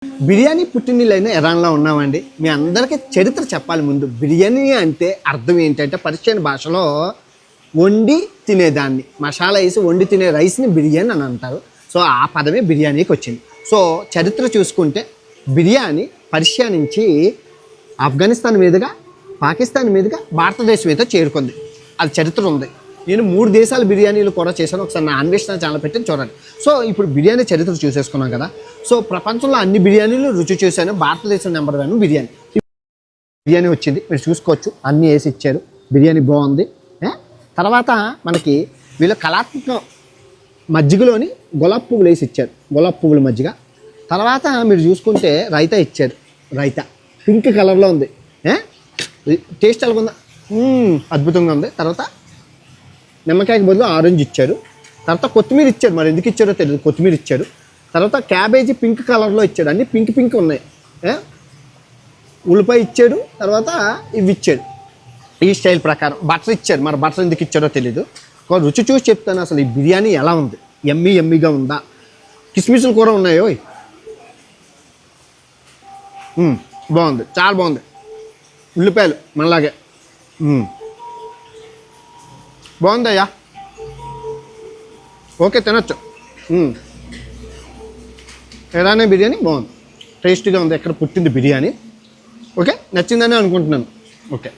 బిర్యానీ పుట్టినీళ్ళైన ఇరాన్లో ఉన్నామండి. మీ అందరికీ చరిత్ర చెప్పాలి ముందు. బిర్యానీ అంటే అర్థం ఏంటంటే పర్షియన్ భాషలో వండి తినేదాన్ని, మసాలా వేసి వండి తినే రైస్ని బిర్యానీ అని అంటారు. సో ఆ పదమే బిర్యానీకి వచ్చింది. సో చరిత్ర చూసుకుంటే బిర్యానీ పర్షియా నుంచి ఆఫ్ఘనిస్తాన్ మీదుగా, పాకిస్తాన్ మీదుగా భారతదేశం మీద చేరుకుంది. అది చరిత్ర ఉంది. నేను 3 దేశాల బిర్యానీలు కూడా చేశాను. ఒకసారి నా అన్వేషణ ఛానల్ పెట్టి చూడండి. సో ఇప్పుడు బిర్యానీ చరిత్ర చూసేసుకున్నాం కదా. సో ప్రపంచంలో అన్ని బిర్యానీలు రుచి చూశాను. భారతదేశం నెంబర్ 1 బిర్యానీ వచ్చింది. మీరు చూసుకోవచ్చు, అన్నీ వేసి ఇచ్చారు. బిర్యానీ బాగుంది. తర్వాత మనకి వీళ్ళ కళాత్మక మజ్జిగలోని గులాబ్ పువ్వులు వేసి ఇచ్చారు, గులాబ్ పువ్వుల మజ్జిగ. తర్వాత మీరు చూసుకుంటే రైతా ఇచ్చారు. రైతా పింక్ కలర్లో ఉంది. టేస్ట్ ఎలాగ ఉందా? అద్భుతంగా ఉంది. తర్వాత నిమ్మకాయకి బదులు ఆరెంజ్ ఇచ్చారు. తర్వాత కొత్తిమీర ఇచ్చారు, మరి ఎందుకు ఇచ్చారో తెలియదు, కొత్తిమీర ఇచ్చారు. తర్వాత క్యాబేజీ పింక్ కలర్లో ఇచ్చాడు, అన్నీ పింక్ ఉన్నాయి. ఉల్లిపాయ ఇచ్చాడు. తర్వాత ఇవి ఇచ్చాడు ఈ స్టైల్ ప్రకారం. బటర్ ఇచ్చారు, మరి బటర్ ఎందుకు ఇచ్చారో తెలీదు. రుచి చూసి చెప్తాను అసలు ఈ బిర్యానీ ఎలా ఉంది. ఎమ్మీగా ఉందా? కిస్మిస్లు కూడా ఉన్నాయో. బాగుంది, చాలా బాగుంది. ఉల్లిపాయలు మనలాగే బాగుందయ్యా. ఓకే, తినొచ్చు. ఇరానీ బిర్యానీ బాగుంది, టేస్టీగా ఉంది. ఎక్కడ పుట్టింది బిర్యానీ. ఓకే, నచ్చిందని అనుకుంటున్నాను. ఓకే.